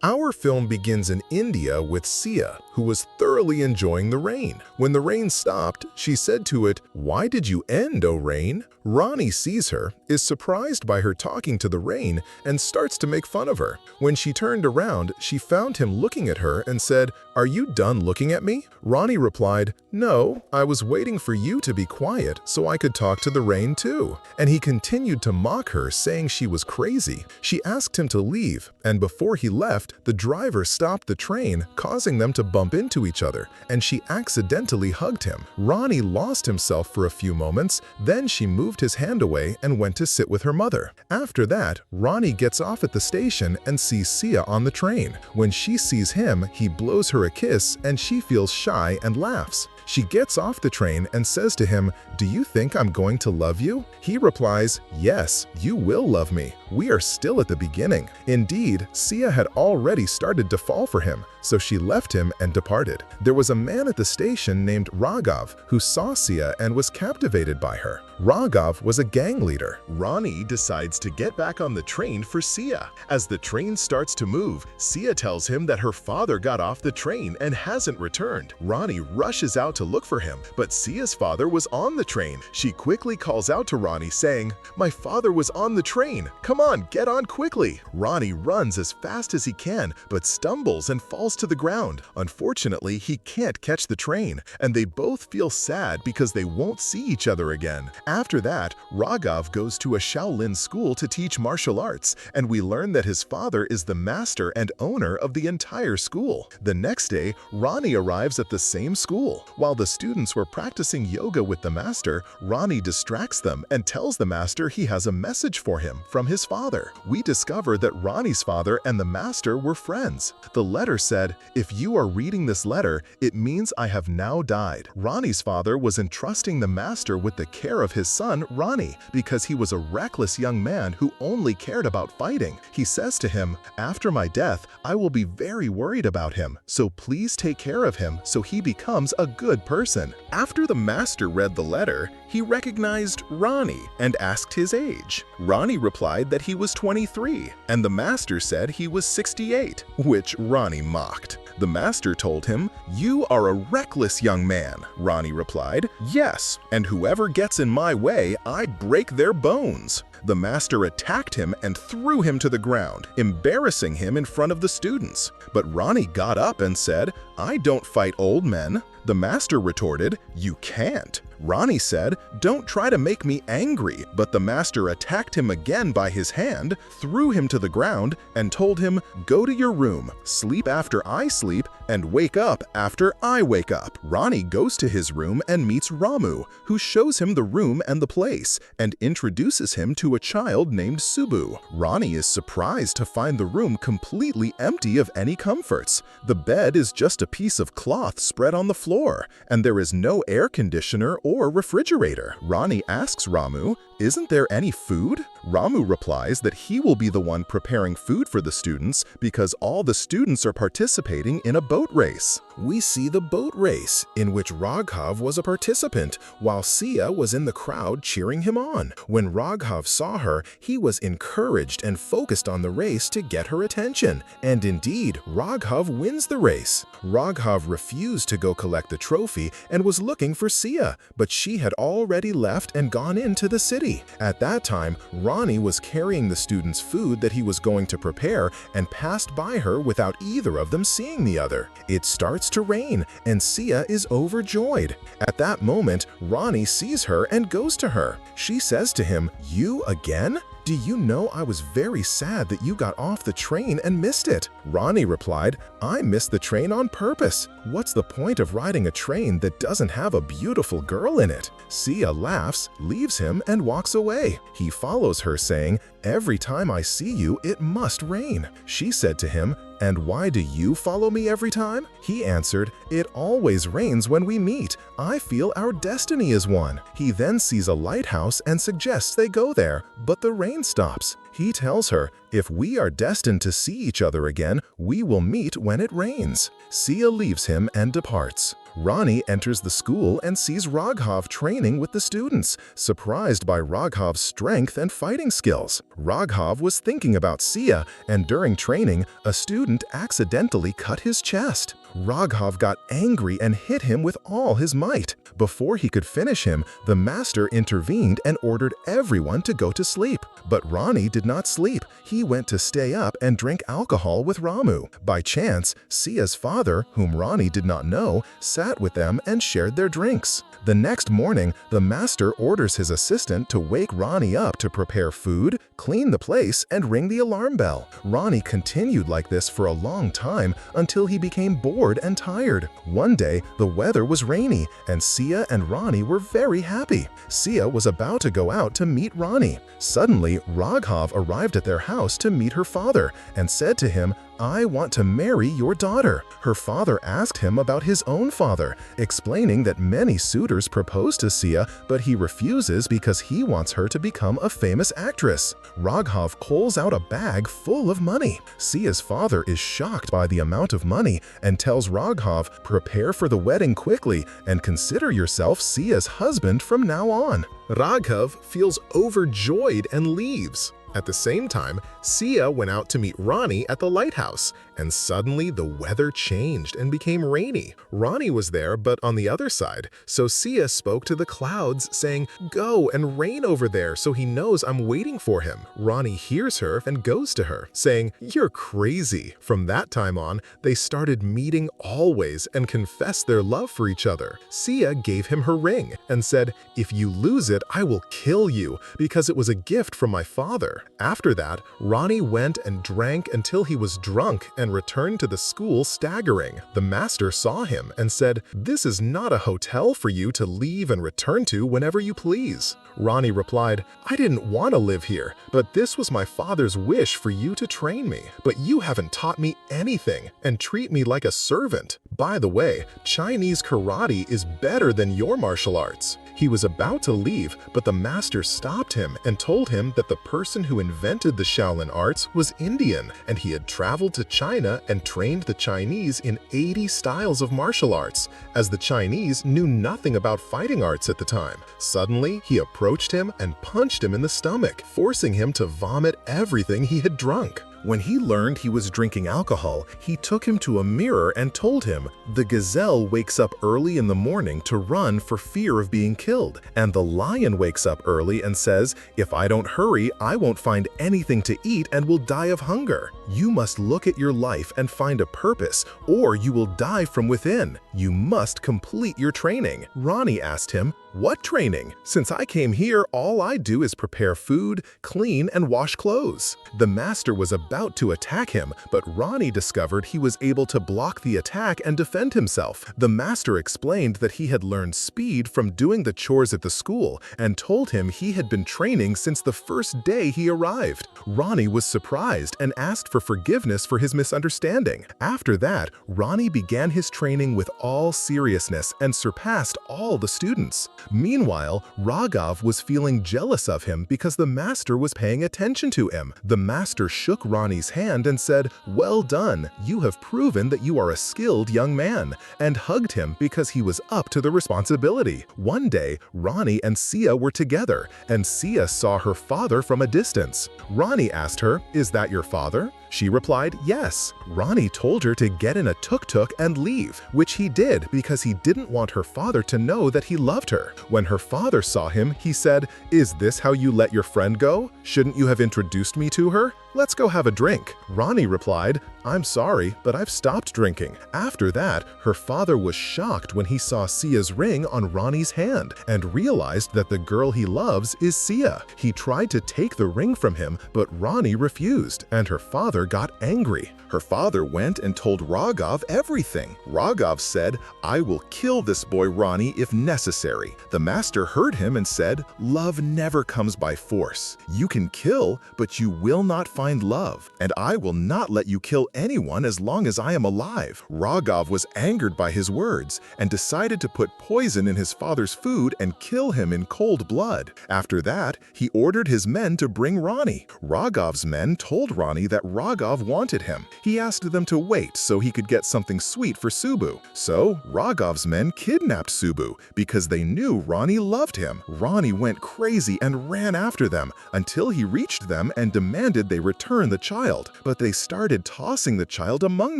Our film begins in India with Sia, who was thoroughly enjoying the rain. When the rain stopped, she said to it, "Why did you end, O rain?" Ronny sees her, is surprised by her talking to the rain, and starts to make fun of her. When she turned around, she found him looking at her and said, "Are you done looking at me?" Ronny replied, "No, I was waiting for you to be quiet so I could talk to the rain too." And he continued to mock her, saying she was crazy. She asked him to leave, and before he left, the driver stopped the train, causing them to bump into each other, and she accidentally hugged him. Ronny lost himself for a few moments, then she moved his hand away and went to sit with her mother. After that, Ronny gets off at the station and sees Sia on the train. When she sees him, he blows her a kiss and she feels shy and laughs. She gets off the train and says to him, "Do you think I'm going to love you?" He replies, "Yes, you will love me. We are still at the beginning." Indeed, Sia had already started to fall for him, so she left him and departed. There was a man at the station named Raghav who saw Sia and was captivated by her. Raghav was a gang leader. Ronny decides to get back on the train for Sia. As the train starts to move, Sia tells him that her father got off the train and hasn't returned. Ronny rushes out to look for him, but Sia's father was on the train. She quickly calls out to Ronny saying, "My father was on the train. Come on, get on quickly." Ronny runs as fast as he can, but stumbles and falls to the ground. Unfortunately, he can't catch the train, and they both feel sad because they won't see each other again. After that, Raghav goes to a Shaolin school to teach martial arts, and we learn that his father is the master and owner of the entire school. The next day, Ronny arrives at the same school. While the students were practicing yoga with the master, Ronny distracts them and tells the master he has a message for him from his father. We discover that Ronny's father and the master were friends. The letter said, "If you are reading this letter, it means I have now died." Ronny's father was entrusting the master with the care of his son, Ronny, because he was a reckless young man who only cared about fighting. He says to him, "After my death, I will be very worried about him, so please take care of him so he becomes a good person." After the master read the letter, he recognized Ronny and asked his age. Ronny replied that he was 23, and the master said he was 68, which Ronny mocked. The master told him, "You are a reckless young man." Ronny replied, "Yes, and whoever gets in my way, I break their bones." The master attacked him and threw him to the ground, embarrassing him in front of the students. But Ronny got up and said, "I don't fight old men." The master retorted, "You can't." Ronny said, "Don't try to make me angry," but the master attacked him again by his hand, threw him to the ground, and told him, "Go to your room, sleep after I sleep, and wake up after I wake up." Ronny goes to his room and meets Ramu, who shows him the room and the place, and introduces him to a child named Subu. Ronny is surprised to find the room completely empty of any comforts. The bed is just a piece of cloth spread on the floor, and there is no air conditioner or refrigerator. Ronny asks Ramu, "Isn't there any food?" Ramu replies that he will be the one preparing food for the students because all the students are participating in a boat race. We see the boat race, in which Raghav was a participant, while Sia was in the crowd cheering him on. When Raghav saw her, he was encouraged and focused on the race to get her attention. And indeed, Raghav wins the race. Raghav refused to go collect the trophy and was looking for Sia, but she had already left and gone into the city. At that time, Ronny was carrying the students' food that he was going to prepare and passed by her without either of them seeing the other. It starts to rain, and Sia is overjoyed. At that moment, Ronny sees her and goes to her. She says to him, "You again? Do you know I was very sad that you got off the train and missed it?" Ronny replied, "I missed the train on purpose. What's the point of riding a train that doesn't have a beautiful girl in it?" Sia laughs, leaves him, and walks away. He follows her, saying, "Every time I see you, it must rain." She said to him, "And why do you follow me every time?" He answered, "It always rains when we meet. I feel our destiny is one." He then sees a lighthouse and suggests they go there, but the rain stops. He tells her, "If we are destined to see each other again, we will meet when it rains." Sia leaves him and departs. Ronny enters the school and sees Raghav training with the students, surprised by Raghav's strength and fighting skills. Raghav was thinking about Sia, and during training, a student accidentally cut his chest. Raghav got angry and hit him with all his might. Before he could finish him, the master intervened and ordered everyone to go to sleep. But Ronny did not sleep. He went to stay up and drink alcohol with Ramu. By chance, Sia's father, whom Ronny did not know, sat with them and shared their drinks. The next morning, the master orders his assistant to wake Ronny up to prepare food, clean the place, and ring the alarm bell. Ronny continued like this for a long time until he became bored and tired. One day, the weather was rainy, and Sia and Ronny were very happy. Sia was about to go out to meet Ronny. Suddenly, Raghav arrived at their house to meet her father and said to him, "I want to marry your daughter." Her father asked him about his own father, explaining that many suitors propose to Sia, but he refuses because he wants her to become a famous actress. Raghav pulls out a bag full of money. Sia's father is shocked by the amount of money and tells Raghav, "Prepare for the wedding quickly and consider yourself Sia's husband from now on." Raghav feels overjoyed and leaves. At the same time, Sia went out to meet Ronny at the lighthouse, and suddenly the weather changed and became rainy. Ronny was there, but on the other side, so Sia spoke to the clouds, saying, "Go and rain over there so he knows I'm waiting for him." Ronny hears her and goes to her, saying, "You're crazy." From that time on, they started meeting always and confessed their love for each other. Sia gave him her ring and said, "If you lose it, I will kill you, because it was a gift from my father." After that, Ronny went and drank until he was drunk and returned to the school staggering. The master saw him and said, "This is not a hotel for you to leave and return to whenever you please." Ronny replied, "I didn't want to live here, but this was my father's wish for you to train me. But you haven't taught me anything and treat me like a servant. By the way, Chinese karate is better than your martial arts." He was about to leave, but the master stopped him and told him that the person who invented the Shaolin arts was Indian, and he had traveled to China and trained the Chinese in 80 styles of martial arts, as the Chinese knew nothing about fighting arts at the time. Suddenly, he approached him and punched him in the stomach, forcing him to vomit everything he had drunk. When he learned he was drinking alcohol, he took him to a mirror and told him, "The gazelle wakes up early in the morning to run for fear of being killed, and the lion wakes up early and says, 'If I don't hurry, I won't find anything to eat and will die of hunger.' You must look at your life and find a purpose, or you will die from within. You must complete your training." Ronny asked him, "What training? Since I came here, all I do is prepare food, clean, and wash clothes." The master was about to attack him, but Ronny discovered he was able to block the attack and defend himself. The master explained that he had learned speed from doing the chores at the school and told him he had been training since the first day he arrived. Ronny was surprised and asked for forgiveness for his misunderstanding. After that, Ronny began his training with all seriousness and surpassed all the students. Meanwhile, Raghav was feeling jealous of him because the master was paying attention to him. The master shook Ronny's hand and said, "Well done, you have proven that you are a skilled young man," and hugged him because he was up to the responsibility. One day, Ronny and Sia were together, and Sia saw her father from a distance. Ronny asked her, "Is that your father?" She replied, "Yes." Ronny told her to get in a tuk-tuk and leave, which he did because he didn't want her father to know that he loved her. When her father saw him, he said, "Is this how you let your friend go? Shouldn't you have introduced me to her? Let's go have a drink." Ronny replied, "I'm sorry, but I've stopped drinking." After that, her father was shocked when he saw Sia's ring on Ronny's hand and realized that the girl he loves is Sia. He tried to take the ring from him, but Ronny refused, and her father got angry. Her father went and told Raghav everything. Raghav said, "I will kill this boy Ronny if necessary." The master heard him and said, "Love never comes by force. You can kill, but you will not find love, and I will not let you kill anyone as long as I am alive." Raghav was angered by his words and decided to put poison in his father's food and kill him in cold blood. After that, he ordered his men to bring Ronny. Raghav's men told Ronny that Raghav wanted him. He asked them to wait so he could get something sweet for Subbu. So Raghav's men kidnapped Subbu because they knew Ronny loved him. Ronny went crazy and ran after them until he reached them and demanded they return the child. But they started tossing the child among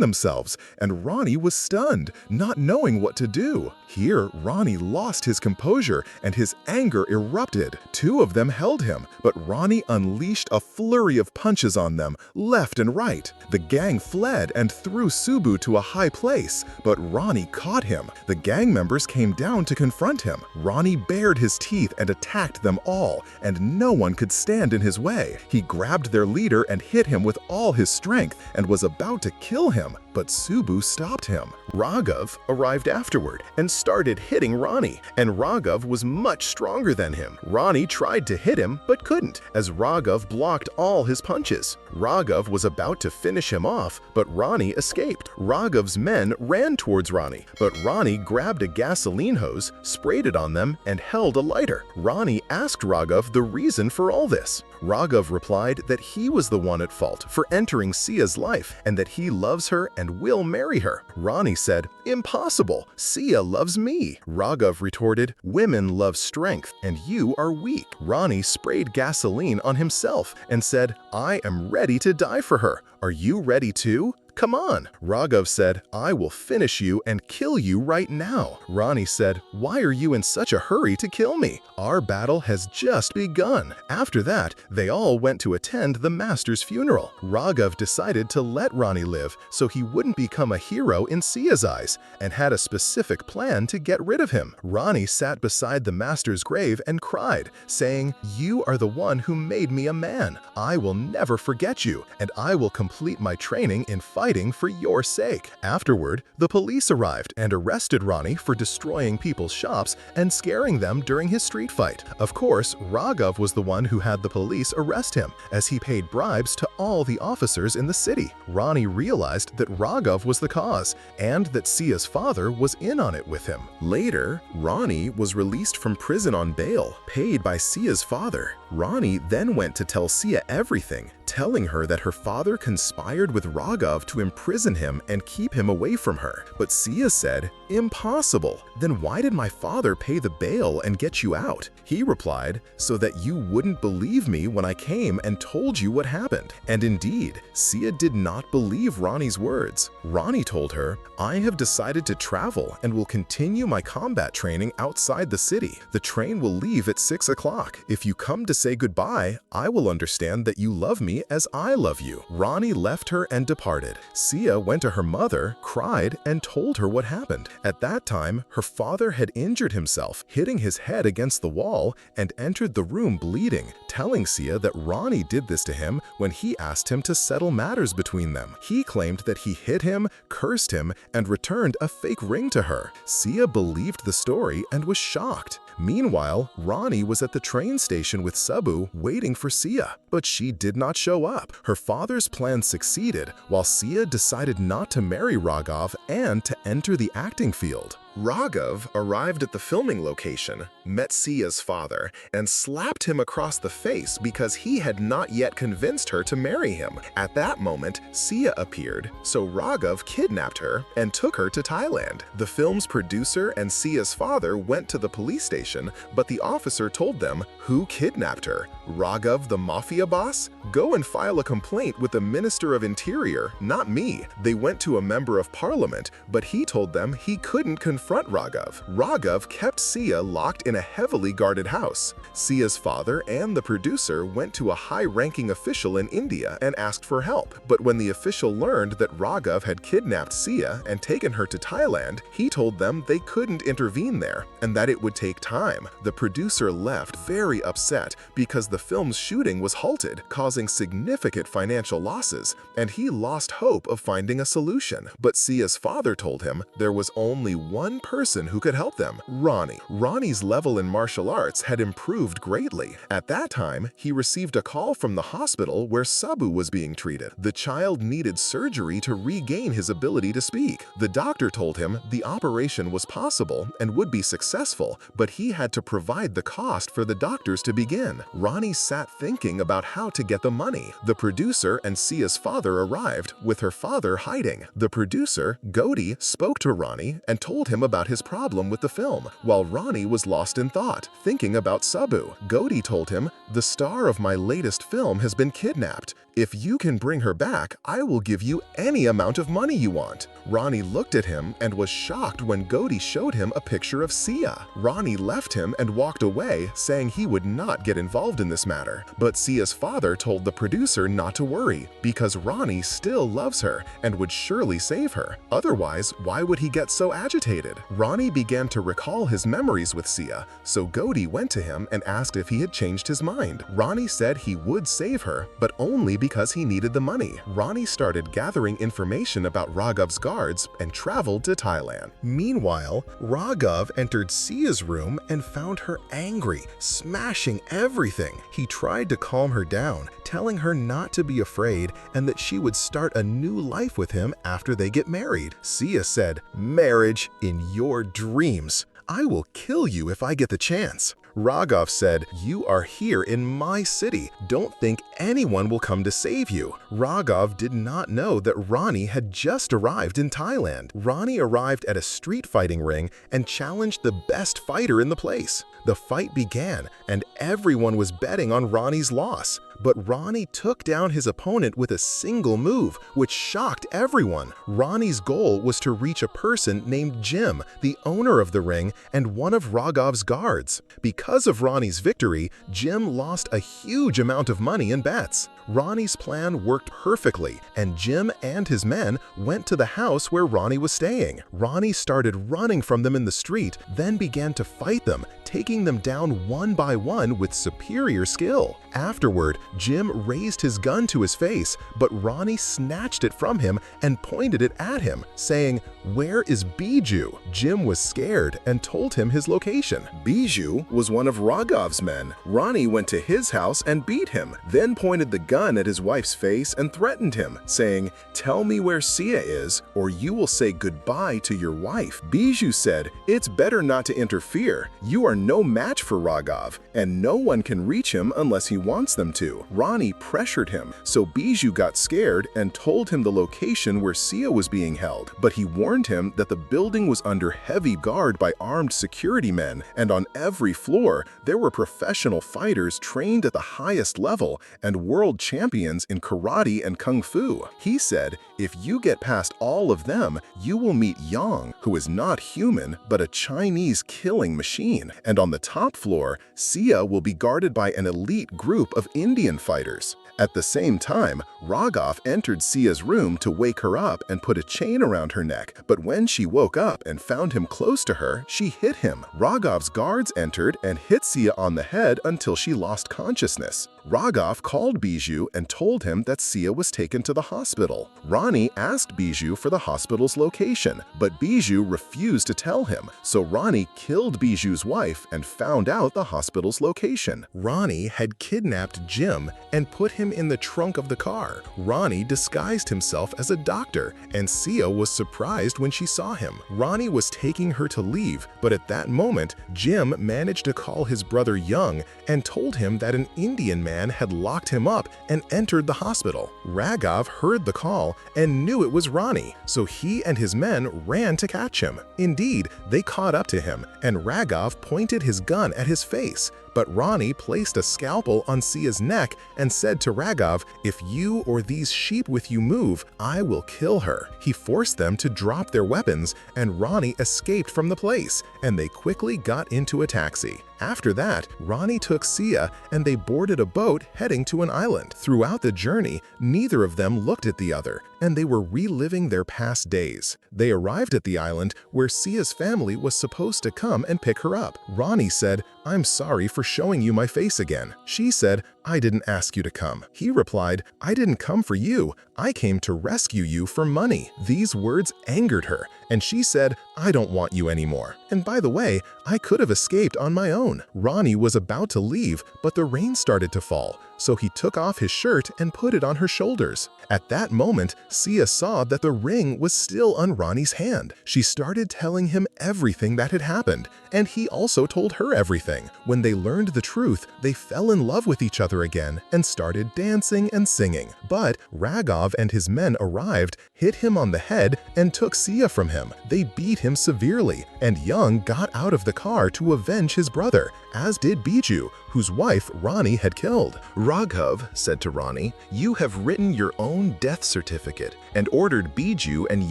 themselves, and Ronny was stunned, not knowing what to do. Here, Ronny lost his composure and his anger erupted. Two of them held him, but Ronny unleashed a flurry of punches on them, left and right. The gang fled and threw Subbu to a high place, but Ronny caught him. The gang members came down to confront him. Ronny bared his teeth and attacked them all, and no one could stand in his way. He grabbed their leader and hit him with all his strength and was about to kill him, but Subbu stopped him. Raghav arrived afterward and started hitting Ronny, and Raghav was much stronger than him. Ronny tried to hit him but couldn't, as Raghav blocked all his punches. Raghav was about to finish him off, but Ronny escaped. Raghav's men ran towards Ronny, but Ronny grabbed a gasoline hose, sprayed it on them, and held a lighter. Ronny asked Raghav the reason for all this. Raghav replied that he was the one at fault for entering Sia's life and that he loves her and will marry her. Ronny said, "Impossible, Sia loves me." Raghav retorted, "Women love strength and you are weak." Ronny sprayed gasoline on himself and said, "I am ready to die for her. Are you ready too? Come on." Raghav said, "I will finish you and kill you right now." Ronny said, "Why are you in such a hurry to kill me? Our battle has just begun." After that, they all went to attend the master's funeral. Raghav decided to let Ronny live so he wouldn't become a hero in Sia's eyes and had a specific plan to get rid of him. Ronny sat beside the master's grave and cried, saying, "You are the one who made me a man. I will never forget you, and I will complete my training in fighting for your sake." Afterward, the police arrived and arrested Ronny for destroying people's shops and scaring them during his street fight. Of course, Raghav was the one who had the police arrest him, as he paid bribes to all the officers in the city. Ronny realized that Raghav was the cause, and that Sia's father was in on it with him. Later, Ronny was released from prison on bail, paid by Sia's father. Ronny then went to tell Sia everything, telling her that her father conspired with Raghav to imprison him and keep him away from her. But Sia said, "Impossible. Then why did my father pay the bail and get you out?" He replied, "So that you wouldn't believe me when I came and told you what happened." And indeed, Sia did not believe Ronny's words. Ronny told her, "I have decided to travel and will continue my combat training outside the city. The train will leave at 6 o'clock. If you come to say goodbye, I will understand that you love me as I love you." Ronny left her and departed. Sia went to her mother, cried, and told her what happened. At that time, her father had injured himself, hitting his head against the wall, and entered the room bleeding, telling Sia that Ronny did this to him when he asked him to settle matters between them. He claimed that he hit him, cursed him, and returned a fake ring to her. Sia believed the story and was shocked. Meanwhile, Ronny was at the train station with Subbu waiting for Sia, but she did not show up. Her father's plan succeeded, while Sia decided not to marry Raghav and to enter the acting field. Raghav arrived at the filming location, met Sia's father, and slapped him across the face because he had not yet convinced her to marry him. At that moment, Sia appeared, so Raghav kidnapped her and took her to Thailand. The film's producer and Sia's father went to the police station, but the officer told them, "Who kidnapped her? Raghav, the mafia boss? Go and file a complaint with the Minister of Interior, not me." They went to a member of parliament, but he told them he couldn't confront Raghav. Raghav kept Sia locked in a heavily guarded house. Sia's father and the producer went to a high-ranking official in India and asked for help, but when the official learned that Raghav had kidnapped Sia and taken her to Thailand, he told them they couldn't intervene there and that it would take time. The producer left very upset because the film's shooting was halted, causing significant financial losses, and he lost hope of finding a solution. But Sia's father told him there was only one one person who could help them, Ronny. Ronny's level in martial arts had improved greatly. At that time, he received a call from the hospital where Sabu was being treated. The child needed surgery to regain his ability to speak. The doctor told him the operation was possible and would be successful, but he had to provide the cost for the doctors to begin. Ronny sat thinking about how to get the money. The producer and Sia's father arrived, with her father hiding. The producer, Godi, spoke to Ronny and told him about his problem with the film, while Ronny was lost in thought, thinking about Sabu. Godi told him, "The star of my latest film has been kidnapped. If you can bring her back, I will give you any amount of money you want." Ronny looked at him and was shocked when Godi showed him a picture of Sia. Ronny left him and walked away, saying he would not get involved in this matter. But Sia's father told the producer not to worry, because Ronny still loves her and would surely save her. Otherwise, why would he get so agitated? Ronny began to recall his memories with Sia, so Godi went to him and asked if he had changed his mind. Ronny said he would save her, but only because he needed the money. Ronny started gathering information about Raghav's guards and traveled to Thailand. Meanwhile, Raghav entered Sia's room and found her angry, smashing everything. He tried to calm her down, telling her not to be afraid and that she would start a new life with him after they get married. Sia said, "Marriage in your dreams. I will kill you if I get the chance." Raghav said, "You are here in my city. Don't think anyone will come to save you." Raghav did not know that Ronny had just arrived in Thailand. Ronny arrived at a street fighting ring and challenged the best fighter in the place. The fight began, and everyone was betting on Ronny's loss. But Ronny took down his opponent with a single move, which shocked everyone. Ronny's goal was to reach a person named Jim, the owner of the ring and one of Raghav's guards. Because of Ronny's victory, Jim lost a huge amount of money in bets. Ronny's plan worked perfectly, and Jim and his men went to the house where Ronny was staying. Ronny started running from them in the street, then began to fight them, taking them down one by one with superior skill. Afterward, Jim raised his gun to his face, but Ronny snatched it from him and pointed it at him, saying, "Where is Biju?" Jim was scared and told him his location. Biju was one of Raghav's men. Ronny went to his house and beat him, then pointed the gun at his wife's face and threatened him, saying, "Tell me where Sia is, or you will say goodbye to your wife." Biju said, "It's better not to interfere. You are no match for Raghav, and no one can reach him unless he wants them to." Ronny pressured him, so Biju got scared and told him the location where Sia was being held, but he warned him that the building was under heavy guard by armed security men, and on every floor there were professional fighters trained at the highest level and world champions in karate and kung fu. He said, "If you get past all of them, you will meet Yang, who is not human but a Chinese killing machine, and on the top floor, Sia will be guarded by an elite group of Indian fighters." At the same time, Raghav entered Sia's room to wake her up and put a chain around her neck, but when she woke up and found him close to her, she hit him. Raghav's guards entered and hit Sia on the head until she lost consciousness. Raghav called Biju and told him that Sia was taken to the hospital. Ronny asked Biju for the hospital's location, but Biju refused to tell him, so Ronny killed Biju's wife and found out the hospital's location. Ronny had kidnapped Jim and put him in the trunk of the car. Ronny disguised himself as a doctor, and Sia was surprised when she saw him. Ronny was taking her to leave, but at that moment, Jim managed to call his brother Young and told him that an Indian man had locked him up and entered the hospital. Raghav heard the call and knew it was Ronny, so he and his men ran to catch him. Indeed, they caught up to him, and Raghav pointed his gun at his face. But Ronny placed a scalpel on Sia's neck and said to Raghav, "If you or these sheep with you move, I will kill her." He forced them to drop their weapons, and Ronny escaped from the place, and they quickly got into a taxi. After that, Ronny took Sia and they boarded a boat heading to an island. Throughout the journey, neither of them looked at the other, and they were reliving their past days. They arrived at the island where Sia's family was supposed to come and pick her up. Ronny said, "I'm sorry for showing you my face again." She said, "I didn't ask you to come." He replied, "I didn't come for you. I came to rescue you for money." These words angered her, and she said, "I don't want you anymore. And by the way, I could have escaped on my own." Ronny was about to leave, but the rain started to fall, so he took off his shirt and put it on her shoulders. At that moment, Sia saw that the ring was still on Ronny's hand. She started telling him everything that had happened, and he also told her everything. When they learned the truth, they fell in love with each other again and started dancing and singing. But Raghav and his men arrived, hit him on the head, and took Sia from him. They beat him severely, and Young got out of the car to avenge his brother, as did Biju, whose wife Ronny had killed. Raghav said to Ronny, "You have written your own death certificate," and ordered Biju and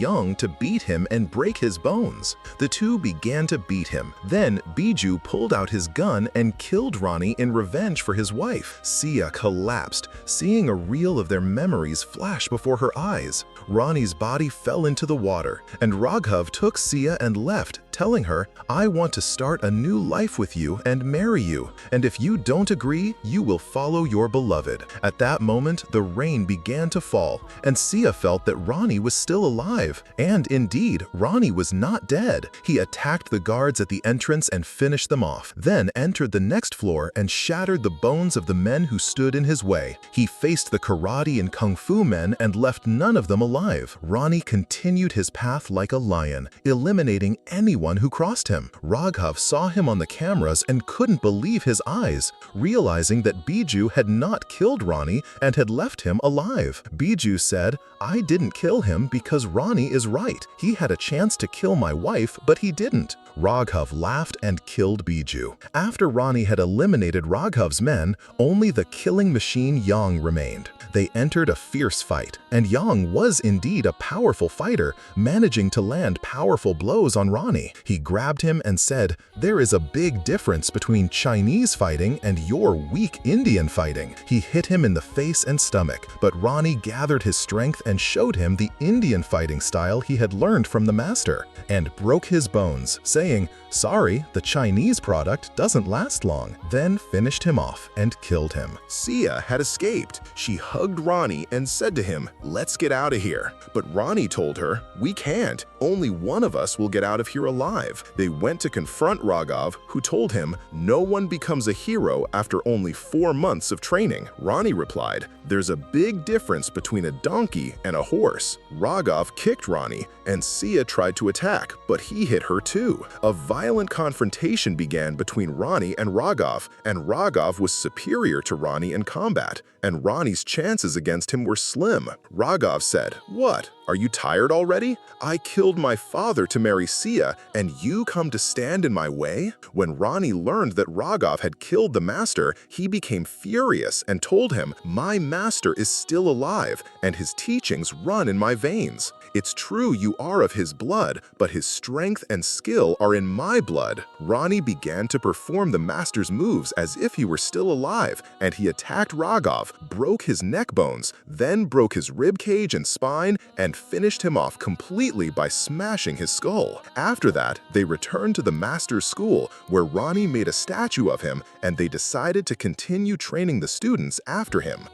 Young to beat him and break his bones. The two began to beat him. Then Biju pulled out his gun and killed Ronny in revenge for his wife. Sia collapsed, seeing a reel of their memories flash before her eyes. Ronny's body fell into the water, and Raghav took Sia and left, telling her, "I want to start a new life with you and marry you, and if you don't agree, you will follow your beloved." At that moment, the rain began to fall, and Sia felt that Ronny was still alive. And indeed, Ronny was not dead. He attacked the guards at the entrance and finished them off, then entered the next floor and shattered the bones of the men who stood in his way. He faced the karate and kung fu men and left none of them alive. Ronny continued his path like a lion, eliminating anyone who crossed him. Raghav saw him on the cameras and couldn't believe his eyes, realizing that Biju had not killed Ronny and had left him alive. Biju said, "I didn't kill him because Ronny is right. He had a chance to kill my wife, but he didn't." Raghav laughed and killed Biju. After Ronny had eliminated Raghav's men, only the killing machine Yang remained. They entered a fierce fight, and Yang was indeed a powerful fighter, managing to land powerful blows on Ronny. He grabbed him and said, "There is a big difference between Chinese fighting and your weak Indian fighting." He hit him in the face and stomach, but Ronny gathered his strength and showed him the Indian fighting style he had learned from the master, and broke his bones, saying, "Sorry, the Chinese product doesn't last long," then finished him off and killed him. Sia had escaped. She hugged Ronny and said to him, "Let's get out of here." But Ronny told her, "We can't. Only one of us will get out of here alive." They went to confront Raghav, who told him, "No one becomes a hero after only 4 months of training." Ronny replied, "There's a big difference between a donkey and a horse." Raghav kicked Ronny, and Sia tried to attack, but he hit her too. A violent confrontation began between Ronny and Raghav was superior to Ronny in combat, and Ronny's chances against him were slim. Raghav said, "What? Are you tired already? I killed my father to marry Sia, and you come to stand in my way?" When Ronny learned that Raghav had killed the master, he became furious and told him, "My master is still alive, and his teachings run in my veins. It's true you are of his blood, but his strength and skill are in my blood." Ronny began to perform the master's moves as if he were still alive, and he attacked Raghav, broke his neck bones, then broke his rib cage and spine, and finished him off completely by smashing his skull. After that, they returned to the master's school, where Ronny made a statue of him, and they decided to continue training the students after him.